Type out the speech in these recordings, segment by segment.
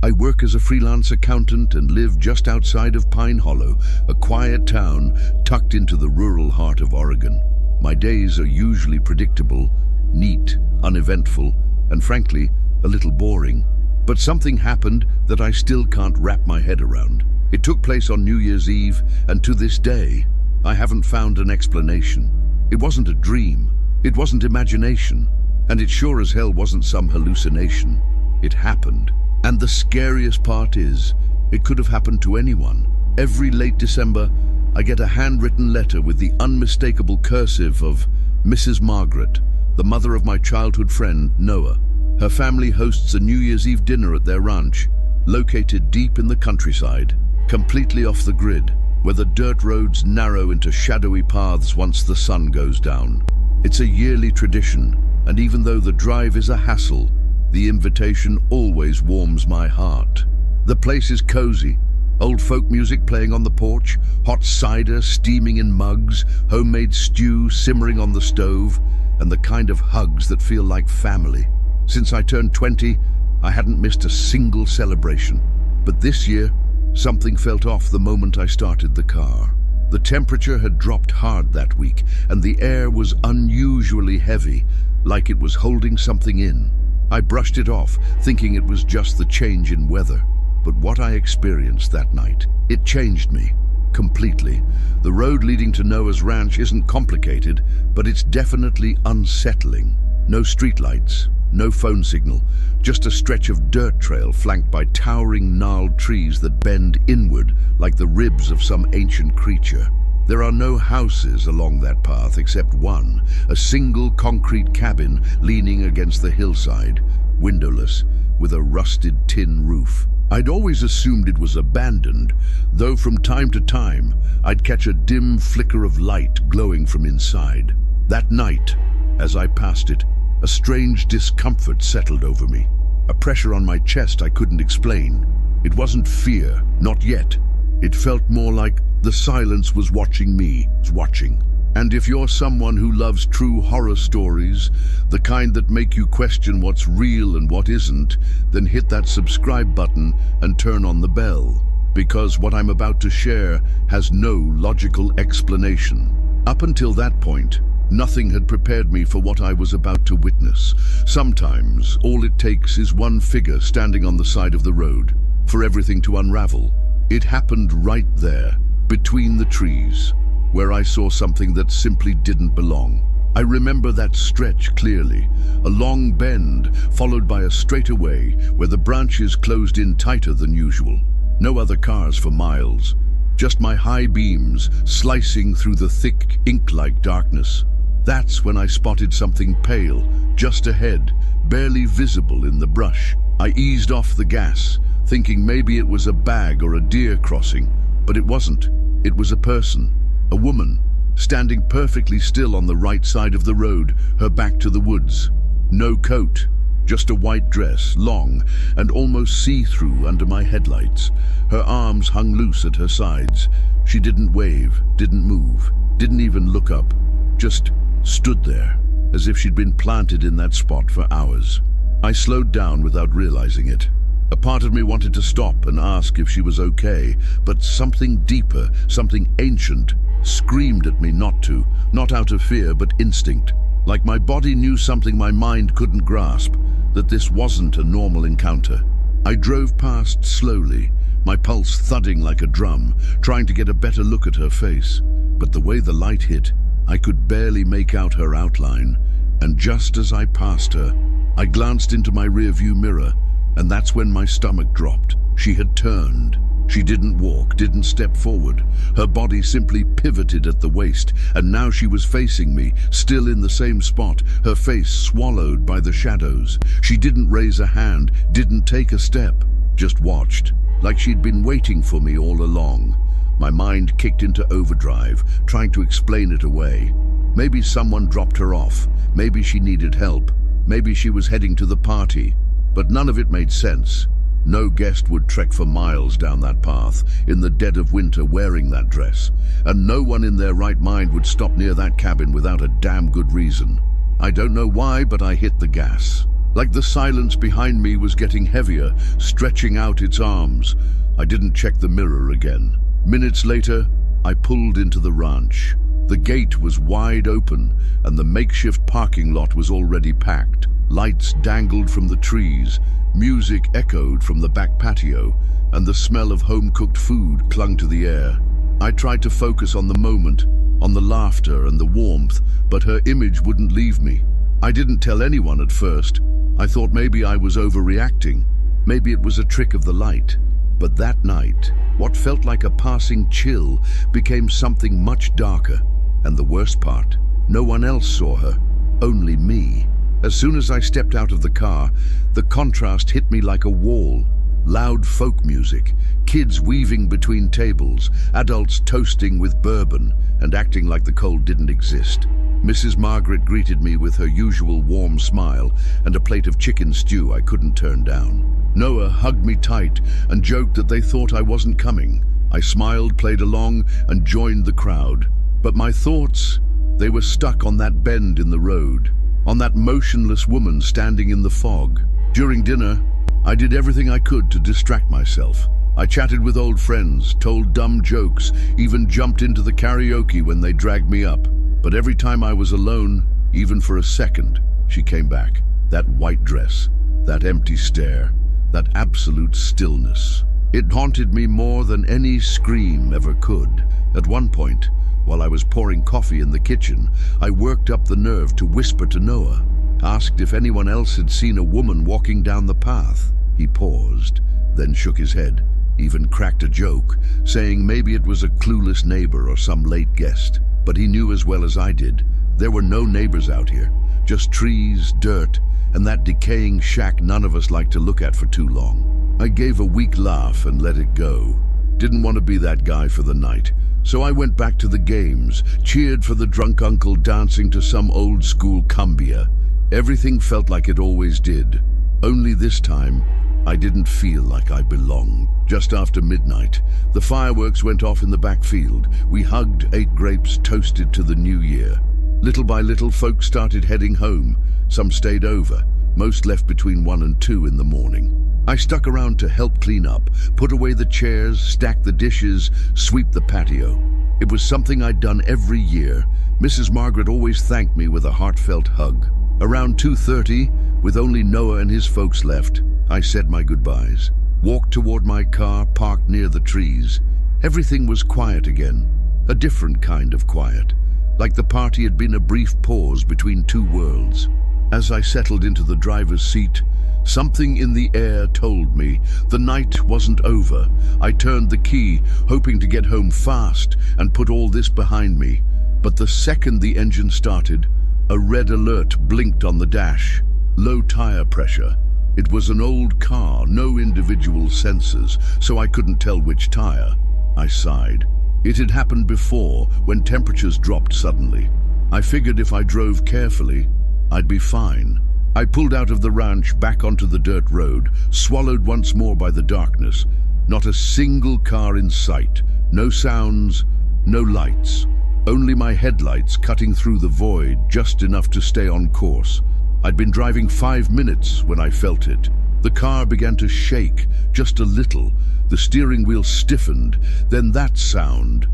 I work as a freelance accountant and live just outside of Pine Hollow, a quiet town tucked into the rural heart of Oregon. My days are usually predictable, neat, uneventful, and frankly, a little boring. But something happened that I still can't wrap my head around. It took place on New Year's Eve, and to this day, I haven't found an explanation. It wasn't a dream, it wasn't imagination, and it sure as hell wasn't some hallucination. It happened. And the scariest part is, it could have happened to anyone. Every late December, I get a handwritten letter with the unmistakable cursive of Mrs. Margaret, the mother of my childhood friend, Noah. Her family hosts a New Year's Eve dinner at their ranch, located deep in the countryside, completely off the grid, where the dirt roads narrow into shadowy paths once the sun goes down. It's a yearly tradition, and even though the drive is a hassle, the invitation always warms my heart. The place is cozy, old folk music playing on the porch, hot cider steaming in mugs, homemade stew simmering on the stove, and the kind of hugs that feel like family. Since I turned 20, I hadn't missed a single celebration. But this year, something felt off the moment I started the car. The temperature had dropped hard that week, and the air was unusually heavy, like it was holding something in. I brushed it off, thinking it was just the change in weather. But what I experienced that night, it changed me completely. The road leading to Noah's ranch isn't complicated, but it's definitely unsettling. No streetlights, no phone signal, just a stretch of dirt trail flanked by towering, gnarled trees that bend inward like the ribs of some ancient creature. There are no houses along that path except one, a single concrete cabin leaning against the hillside, windowless, with a rusted tin roof. I'd always assumed it was abandoned, though from time to time I'd catch a dim flicker of light glowing from inside. That night, as I passed it, a strange discomfort settled over me, a pressure on my chest I couldn't explain. It wasn't fear, not yet. It felt more like the silence was watching me, watching. And if you're someone who loves true horror stories, the kind that make you question what's real and what isn't, then hit that subscribe button and turn on the bell, because what I'm about to share has no logical explanation. Up until that point, nothing had prepared me for what I was about to witness. Sometimes, all it takes is one figure standing on the side of the road for everything to unravel. It happened right there, between the trees, where I saw something that simply didn't belong. I remember that stretch clearly, a long bend followed by a straightaway where the branches closed in tighter than usual. No other cars for miles, just my high beams slicing through the thick, ink-like darkness. That's when I spotted something pale, just ahead, barely visible in the brush. I eased off the gas, thinking maybe it was a bag or a deer crossing, but it wasn't. It was a person, a woman, standing perfectly still on the right side of the road, her back to the woods. No coat, just a white dress, long and almost see-through under my headlights. Her arms hung loose at her sides. She didn't wave, didn't move, didn't even look up, just stood there, as if she'd been planted in that spot for hours. I slowed down without realizing it. A part of me wanted to stop and ask if she was okay, but something deeper, something ancient, screamed at me not to, not out of fear, but instinct. Like my body knew something my mind couldn't grasp, that this wasn't a normal encounter. I drove past slowly, my pulse thudding like a drum, trying to get a better look at her face. But the way the light hit, I could barely make out her outline, and just as I passed her, I glanced into my rearview mirror, and that's when my stomach dropped. She had turned. She didn't walk, didn't step forward. Her body simply pivoted at the waist, and now she was facing me, still in the same spot, her face swallowed by the shadows. She didn't raise a hand, didn't take a step, just watched, like she'd been waiting for me all along. My mind kicked into overdrive, trying to explain it away. Maybe someone dropped her off, maybe she needed help, maybe she was heading to the party, but none of it made sense. No guest would trek for miles down that path in the dead of winter wearing that dress, and no one in their right mind would stop near that cabin without a damn good reason. I don't know why, but I hit the gas. like the silence behind me was getting heavier, stretching out its arms. I didn't check the mirror again. Minutes later, I pulled into the ranch. The gate was wide open, and the makeshift parking lot was already packed. Lights dangled from the trees, music echoed from the back patio, and the smell of home-cooked food clung to the air. I tried to focus on the moment, on the laughter and the warmth, but her image wouldn't leave me. I didn't tell anyone at first. I thought maybe I was overreacting. Maybe it was a trick of the light. But that night, what felt like a passing chill became something much darker. And the worst part, no one else saw her, only me. As soon as I stepped out of the car, the contrast hit me like a wall. Loud folk music, kids weaving between tables, adults toasting with bourbon and acting like the cold didn't exist. Mrs. Margaret greeted me with her usual warm smile and a plate of chicken stew I couldn't turn down. Noah hugged me tight and joked that they thought I wasn't coming. I smiled, played along, and joined the crowd. But my thoughts, they were stuck on that bend in the road, on that motionless woman standing in the fog. During dinner, I did everything I could to distract myself. I chatted with old friends, told dumb jokes, even jumped into the karaoke when they dragged me up. But every time I was alone, even for a second, she came back. That white dress, that empty stare, that absolute stillness. It haunted me more than any scream ever could. At one point, while I was pouring coffee in the kitchen, I worked up the nerve to whisper to Noah, asked if anyone else had seen a woman walking down the path. He paused, then shook his head, even cracked a joke, saying maybe it was a clueless neighbor or some late guest. But he knew as well as I did, there were no neighbors out here, just trees, dirt, and that decaying shack none of us liked to look at for too long. I gave a weak laugh and let it go. Didn't want to be that guy for the night. So I went back to the games, cheered for the drunk uncle dancing to some old school cumbia. Everything felt like it always did. Only this time, I didn't feel like I belonged. Just after midnight, the fireworks went off in the backfield. We hugged, ate grapes, toasted to the new year. Little by little, folks started heading home. Some stayed over. Most left between 1 and 2 in the morning. I stuck around to help clean up, put away the chairs, stack the dishes, sweep the patio. It was something I'd done every year. Mrs. Margaret always thanked me with a heartfelt hug. Around 2:30, with only Noah and his folks left, I said my goodbyes, walked toward my car parked near the trees. Everything was quiet again, a different kind of quiet, like the party had been a brief pause between two worlds. As I settled into the driver's seat, something in the air told me the night wasn't over. I turned the key, hoping to get home fast and put all this behind me. But the second the engine started, a red alert blinked on the dash. Low tire pressure. It was an old car, no individual sensors, so I couldn't tell which tire. I sighed. It had happened before, when temperatures dropped suddenly. I figured if I drove carefully, I'd be fine. I pulled out of the ranch back onto the dirt road, swallowed once more by the darkness. Not a single car in sight. No sounds, no lights. Only my headlights cutting through the void, just enough to stay on course. I'd been driving 5 minutes when I felt it. The car began to shake, just a little. The steering wheel stiffened. Then that sound,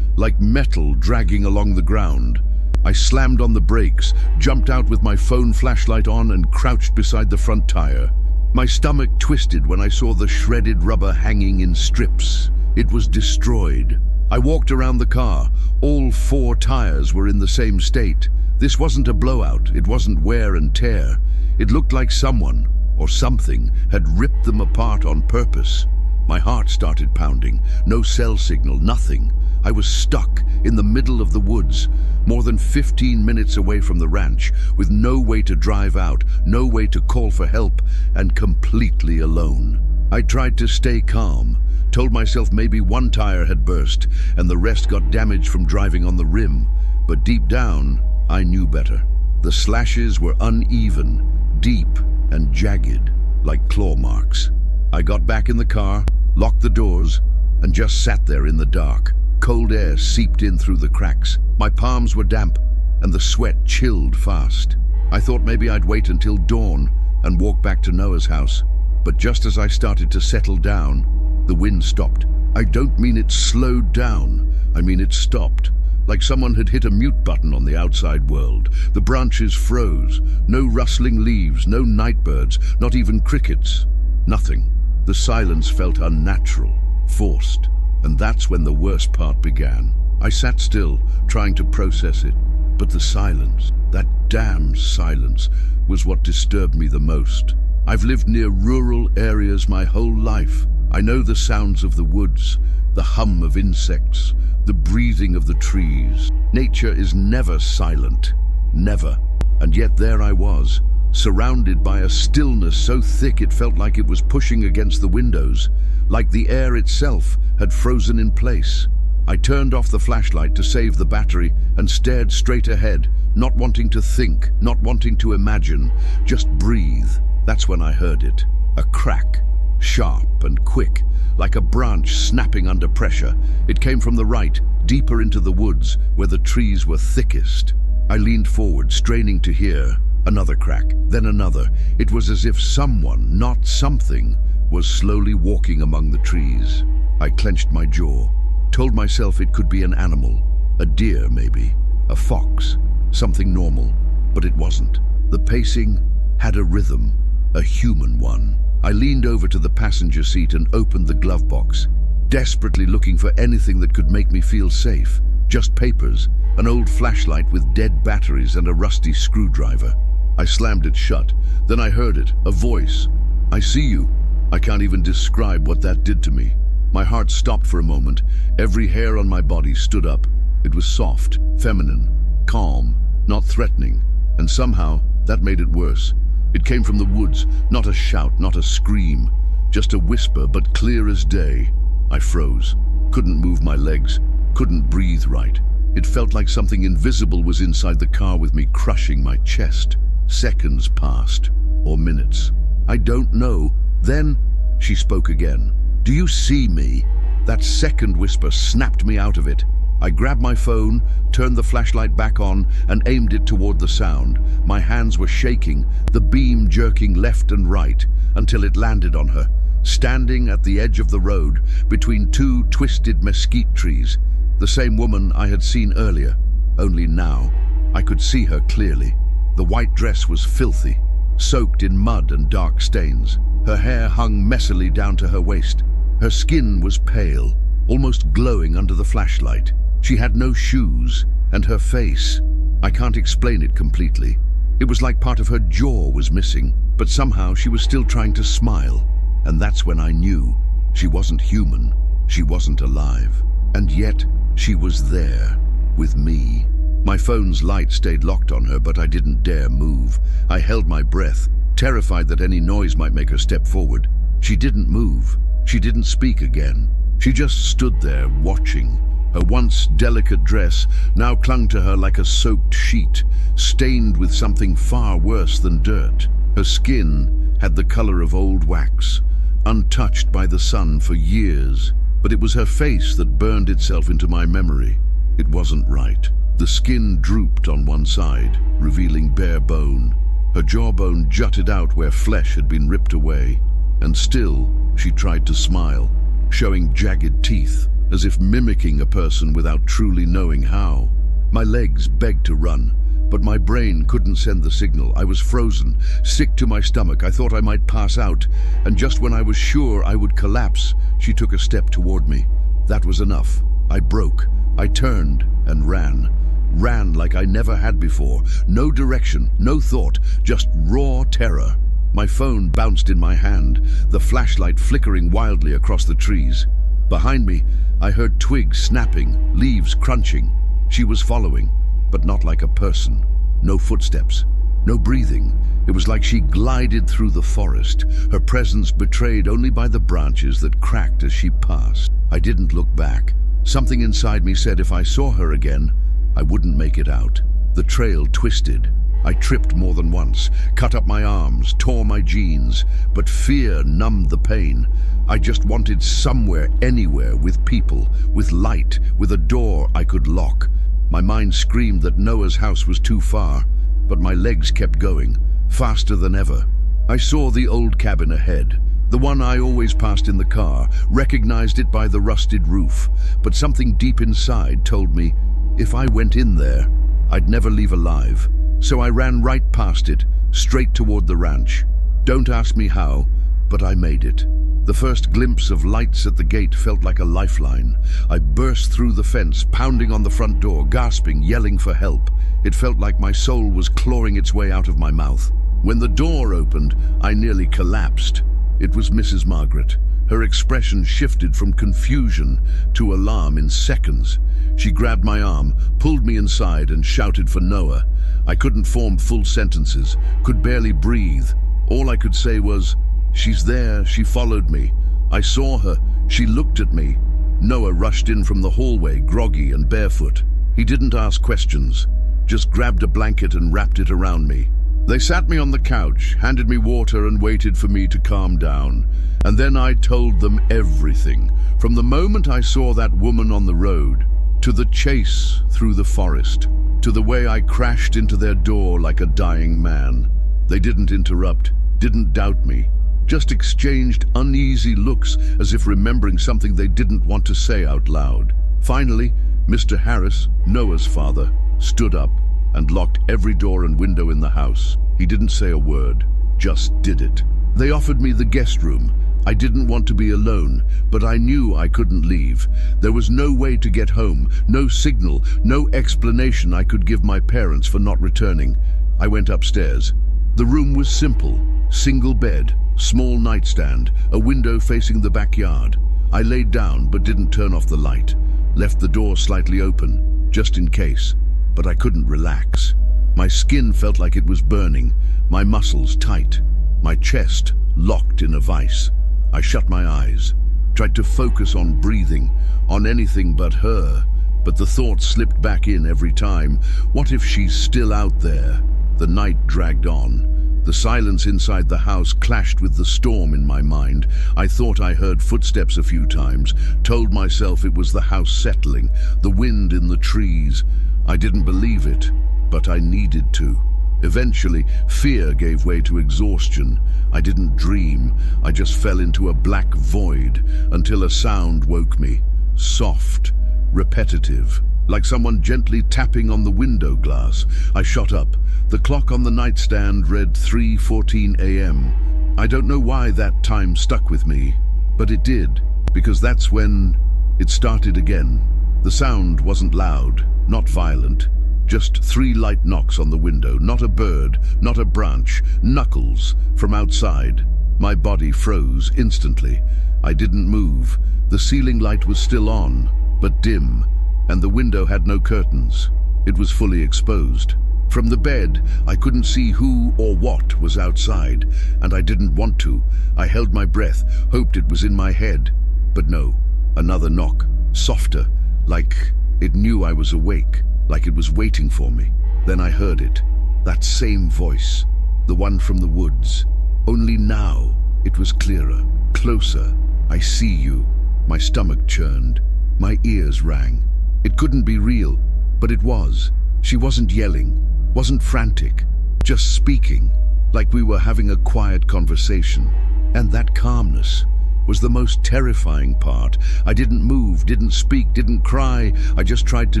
like metal dragging along the ground. I slammed on the brakes, jumped out with my phone flashlight on and crouched beside the front tire. My stomach twisted when I saw the shredded rubber hanging in strips. It was destroyed. I walked around the car. All 4 tires were in the same state. This wasn't a blowout. It wasn't wear and tear. It looked like someone, or something, had ripped them apart on purpose. My heart started pounding. No cell signal, nothing. I was stuck in the middle of the woods, more than 15 minutes away from the ranch, with no way to drive out, no way to call for help, and completely alone. I tried to stay calm, told myself maybe one tire had burst and the rest got damaged from driving on the rim. But deep down, I knew better. The slashes were uneven, deep, and jagged, like claw marks. I got back in the car, locked the doors, and just sat there in the dark. Cold air seeped in through the cracks. My palms were damp, and the sweat chilled fast. I thought maybe I'd wait until dawn and walk back to Noah's house. But just as I started to settle down, the wind stopped. I don't mean it slowed down, I mean it stopped. Like someone had hit a mute button on the outside world. The branches froze, no rustling leaves, no nightbirds, not even crickets. Nothing. The silence felt unnatural, forced. And that's when the worst part began. I sat still, trying to process it. But the silence, that damn silence, was what disturbed me the most. I've lived near rural areas my whole life. I know the sounds of the woods, the hum of insects, the breathing of the trees. Nature is never silent, never. And yet there I was, surrounded by a stillness so thick it felt like it was pushing against the windows, like the air itself had frozen in place. I turned off the flashlight to save the battery and stared straight ahead, not wanting to think, not wanting to imagine, just breathe. That's when I heard it. A crack, sharp and quick, like a branch snapping under pressure. It came from the right, deeper into the woods, where the trees were thickest. I leaned forward, straining to hear. Another crack, then another. It was as if someone, not something, was slowly walking among the trees. I clenched my jaw, told myself it could be an animal, a deer maybe, a fox, something normal, but it wasn't. The pacing had a rhythm, a human one. I leaned over to the passenger seat and opened the glove box, desperately looking for anything that could make me feel safe. Just papers, an old flashlight with dead batteries and a rusty screwdriver. I slammed it shut. Then I heard it, a voice. "I see you." I can't even describe what that did to me. My heart stopped for a moment. Every hair on my body stood up. It was soft, feminine, calm, not threatening. And somehow, that made it worse. It came from the woods, not a shout, not a scream, just a whisper, but clear as day. I froze, couldn't move my legs, couldn't breathe right. It felt like something invisible was inside the car with me, crushing my chest. Seconds passed, or minutes. I don't know. Then she spoke again. "Do you see me?" That second whisper snapped me out of it. I grabbed my phone, turned the flashlight back on, and aimed it toward the sound. My hands were shaking, the beam jerking left and right, until it landed on her, standing at the edge of the road, between two twisted mesquite trees. The same woman I had seen earlier, only now I could see her clearly. The white dress was filthy, soaked in mud and dark stains. Her hair hung messily down to her waist. Her skin was pale, almost glowing under the flashlight. She had no shoes, and her face, I can't explain it completely. It was like part of her jaw was missing, but somehow she was still trying to smile. And that's when I knew she wasn't human, she wasn't alive. And yet, she was there, with me. My phone's light stayed locked on her, but I didn't dare move. I held my breath, terrified that any noise might make her step forward. She didn't move. She didn't speak again. She just stood there, watching. Her once delicate dress now clung to her like a soaked sheet, stained with something far worse than dirt. Her skin had the color of old wax, untouched by the sun for years. But it was her face that burned itself into my memory. It wasn't right. The skin drooped on one side, revealing bare bone. Her jawbone jutted out where flesh had been ripped away. And still, she tried to smile, showing jagged teeth, as if mimicking a person without truly knowing how. My legs begged to run, but my brain couldn't send the signal. I was frozen, sick to my stomach. I thought I might pass out, and just when I was sure I would collapse, she took a step toward me. That was enough. I broke. I turned and ran. Ran like I never had before. No direction, no thought, just raw terror. My phone bounced in my hand, the flashlight flickering wildly across the trees. Behind me, I heard twigs snapping, leaves crunching. She was following, but not like a person. No footsteps, no breathing. It was like she glided through the forest, her presence betrayed only by the branches that cracked as she passed. I didn't look back. Something inside me said if I saw her again, I wouldn't make it out. The trail twisted. I tripped more than once, cut up my arms, tore my jeans, but fear numbed the pain. I just wanted somewhere, anywhere, with people, with light, with a door I could lock. My mind screamed that Noah's house was too far, but my legs kept going, faster than ever. I saw the old cabin ahead, the one I always passed in the car, recognized it by the rusted roof, but something deep inside told me if I went in there, I'd never leave alive. So I ran right past it, straight toward the ranch. Don't ask me how, but I made it. The first glimpse of lights at the gate felt like a lifeline. I burst through the fence, pounding on the front door, gasping, yelling for help. It felt like my soul was clawing its way out of my mouth. When the door opened, I nearly collapsed. It was Mrs. Margaret. Her expression shifted from confusion to alarm in seconds. She grabbed my arm, pulled me inside, and shouted for Noah. I couldn't form full sentences, could barely breathe. All I could say was, "She's there, she followed me. I saw her, she looked at me." Noah rushed in from the hallway, groggy and barefoot. He didn't ask questions, just grabbed a blanket and wrapped it around me. They sat me on the couch, handed me water and waited for me to calm down. And then I told them everything, from the moment I saw that woman on the road, to the chase through the forest, to the way I crashed into their door like a dying man. They didn't interrupt, didn't doubt me, just exchanged uneasy looks as if remembering something they didn't want to say out loud. Finally, Mr. Harris, Noah's father, stood up and locked every door and window in the house. He didn't say a word, just did it. They offered me the guest room. I didn't want to be alone, but I knew I couldn't leave. There was no way to get home, no signal, no explanation I could give my parents for not returning. I went upstairs. The room was simple, single bed, small nightstand, a window facing the backyard. I laid down but didn't turn off the light, left the door slightly open, just in case. But I couldn't relax. My skin felt like it was burning, my muscles tight, my chest locked in a vice. I shut my eyes, tried to focus on breathing, on anything but her, but the thought slipped back in every time. What if she's still out there? The night dragged on. The silence inside the house clashed with the storm in my mind. I thought I heard footsteps a few times, told myself it was the house settling, the wind in the trees. I didn't believe it, but I needed to. Eventually, fear gave way to exhaustion. I didn't dream, I just fell into a black void until a sound woke me. Soft, repetitive, like someone gently tapping on the window glass. I shot up. The clock on the nightstand read 3:14 a.m. I don't know why that time stuck with me, but it did, because that's when it started again. The sound wasn't loud, not violent, just 3 light knocks on the window, not a bird, not a branch, knuckles from outside. My body froze instantly. I didn't move. The ceiling light was still on, but dim, and the window had no curtains. It was fully exposed. From the bed, I couldn't see who or what was outside, and I didn't want to. I held my breath, hoped it was in my head. But no, another knock, softer, like it knew I was awake, like it was waiting for me. Then I heard it, that same voice, the one from the woods. Only now, it was clearer, closer. "I see you." My stomach churned. My ears rang. It couldn't be real, but it was. She wasn't yelling, wasn't frantic, just speaking, like we were having a quiet conversation. And that calmness was the most terrifying part. I didn't move, didn't speak, didn't cry. I just tried to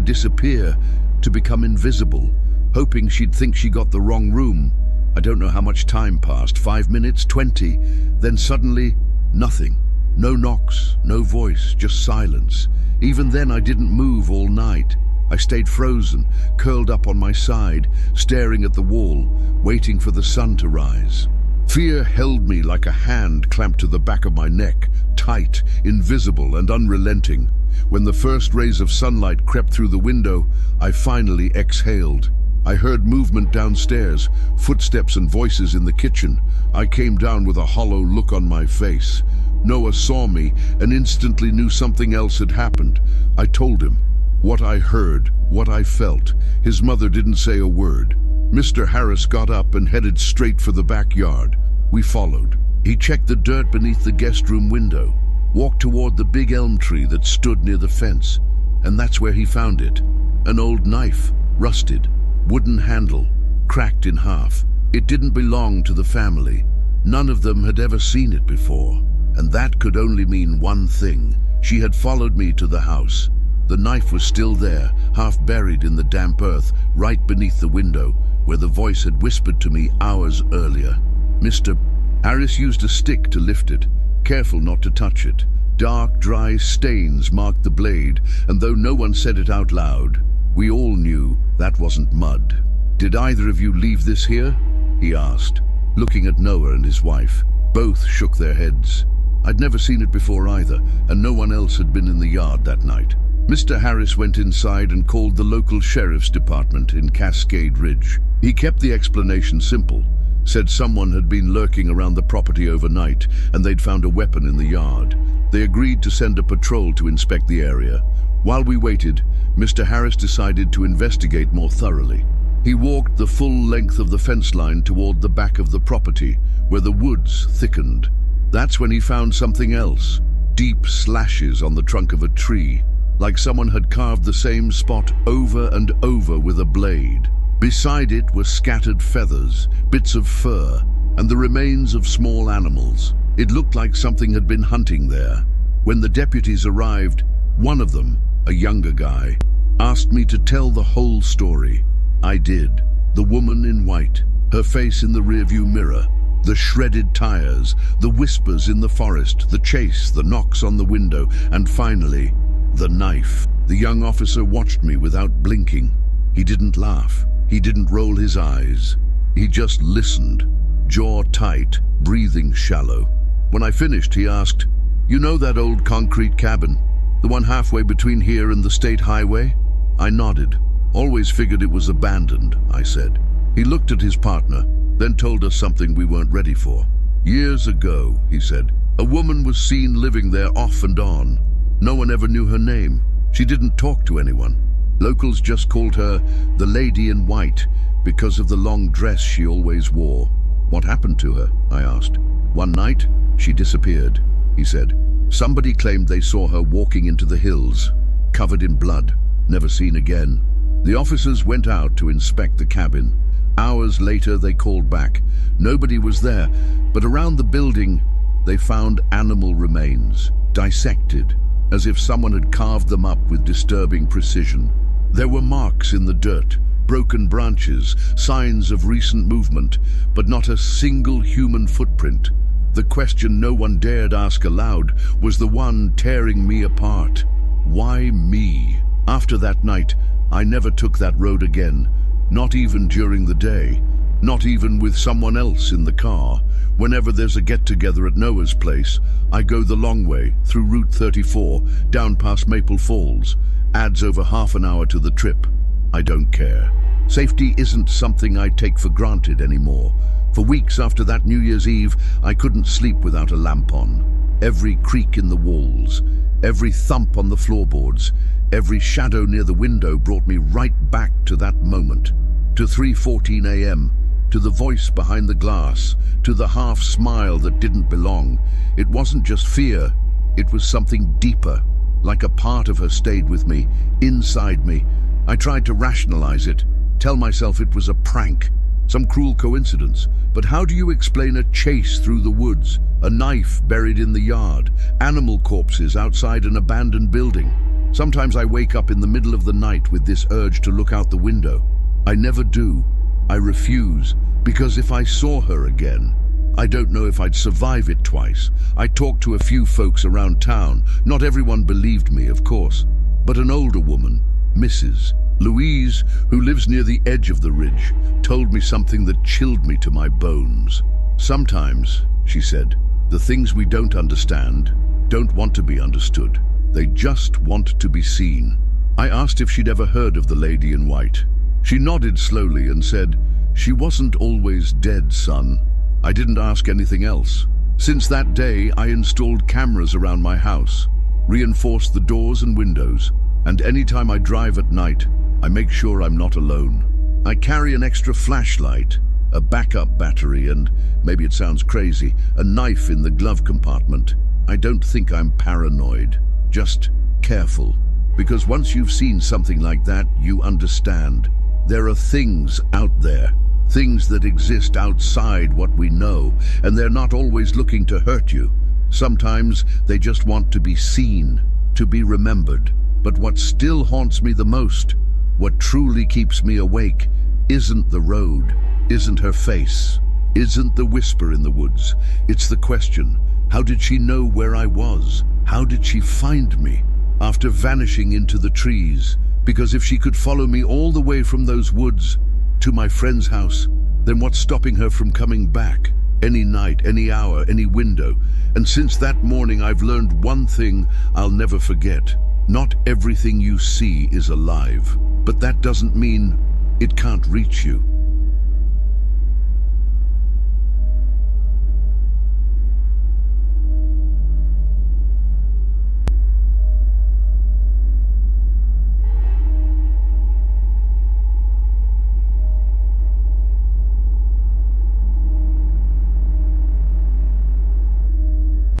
disappear, to become invisible, hoping she'd think she got the wrong room. I don't know how much time passed, 5 minutes, 20. Then suddenly, nothing. No knocks, no voice, just silence. Even then I didn't move all night. I stayed frozen, curled up on my side, staring at the wall, waiting for the sun to rise. Fear held me like a hand clamped to the back of my neck, tight, invisible and unrelenting. When the first rays of sunlight crept through the window, I finally exhaled. I heard movement downstairs, footsteps and voices in the kitchen. I came down with a hollow look on my face. Noah saw me and instantly knew something else had happened. I told him what I heard, what I felt. His mother didn't say a word. Mr. Harris got up and headed straight for the backyard. We followed. He checked the dirt beneath the guest room window, walked toward the big elm tree that stood near the fence, and that's where he found it. An old knife, rusted, wooden handle, cracked in half. It didn't belong to the family. None of them had ever seen it before. And that could only mean one thing. She had followed me to the house. The knife was still there, half buried in the damp earth, right beneath the window, where the voice had whispered to me hours earlier. Mr. Harris used a stick to lift it, careful not to touch it. Dark, dry stains marked the blade, and though no one said it out loud, we all knew that wasn't mud. "Did either of you leave this here?" he asked, looking at Noah and his wife. Both shook their heads. I'd never seen it before either, and no one else had been in the yard that night. Mr. Harris went inside and called the local sheriff's department in Cascade Ridge. He kept the explanation simple, said someone had been lurking around the property overnight and they'd found a weapon in the yard. They agreed to send a patrol to inspect the area. While we waited, Mr. Harris decided to investigate more thoroughly. He walked the full length of the fence line toward the back of the property, where the woods thickened. That's when he found something else. Deep slashes on the trunk of a tree, like someone had carved the same spot over and over with a blade. Beside it were scattered feathers, bits of fur, and the remains of small animals. It looked like something had been hunting there. When the deputies arrived, one of them, a younger guy, asked me to tell the whole story. I did. The woman in white, her face in the rearview mirror, the shredded tires, the whispers in the forest, the chase, the knocks on the window, and finally, the knife. The young officer watched me without blinking. He didn't laugh. He didn't roll his eyes. He just listened, jaw tight, breathing shallow. When I finished, he asked, "You know that old concrete cabin? The one halfway between here and the state highway?" I nodded. "Always figured it was abandoned," I said. He looked at his partner, then told us something we weren't ready for. "Years ago," he said, "a woman was seen living there off and on. No one ever knew her name. She didn't talk to anyone. Locals just called her the Lady in White because of the long dress she always wore." "What happened to her?" I asked. "One night, she disappeared," he said. "Somebody claimed they saw her walking into the hills, covered in blood, never seen again." The officers went out to inspect the cabin. Hours later, they called back. Nobody was there, but around the building, they found animal remains, dissected, as if someone had carved them up with disturbing precision. There were marks in the dirt, broken branches, signs of recent movement, but not a single human footprint. The question no one dared ask aloud was the one tearing me apart. Why me? After that night, I never took that road again, not even during the day, not even with someone else in the car. Whenever there's a get-together at Noah's place, I go the long way, through Route 34, down past Maple Falls. Adds over half an hour to the trip. I don't care. Safety isn't something I take for granted anymore. For weeks after that New Year's Eve, I couldn't sleep without a lamp on. Every creak in the walls, every thump on the floorboards, every shadow near the window brought me right back to that moment. To 3:14 a.m., to the voice behind the glass, to the half smile that didn't belong. It wasn't just fear, it was something deeper, like a part of her stayed with me, inside me. I tried to rationalize it, tell myself it was a prank, some cruel coincidence. But how do you explain a chase through the woods, a knife buried in the yard, animal corpses outside an abandoned building? Sometimes I wake up in the middle of the night with this urge to look out the window. I never do. I refuse, because if I saw her again, I don't know if I'd survive it twice. I talked to a few folks around town. Not everyone believed me, of course, but an older woman, Mrs. Louise, who lives near the edge of the ridge, told me something that chilled me to my bones. "Sometimes," she said, "the things we don't understand don't want to be understood. They just want to be seen." I asked if she'd ever heard of the Lady in White. She nodded slowly and said, "She wasn't always dead, son." I didn't ask anything else. Since that day, I installed cameras around my house, reinforced the doors and windows, and anytime I drive at night, I make sure I'm not alone. I carry an extra flashlight, a backup battery, and, maybe it sounds crazy, a knife in the glove compartment. I don't think I'm paranoid, just careful. Because once you've seen something like that, you understand. There are things out there, things that exist outside what we know, and they're not always looking to hurt you. Sometimes they just want to be seen, to be remembered. But what still haunts me the most, what truly keeps me awake, isn't the road, isn't her face, isn't the whisper in the woods. It's the question, how did she know where I was? How did she find me after vanishing into the trees? Because if she could follow me all the way from those woods to my friend's house, then what's stopping her from coming back? Any night, any hour, any window. And since that morning I've learned one thing I'll never forget. Not everything you see is alive, but that doesn't mean it can't reach you.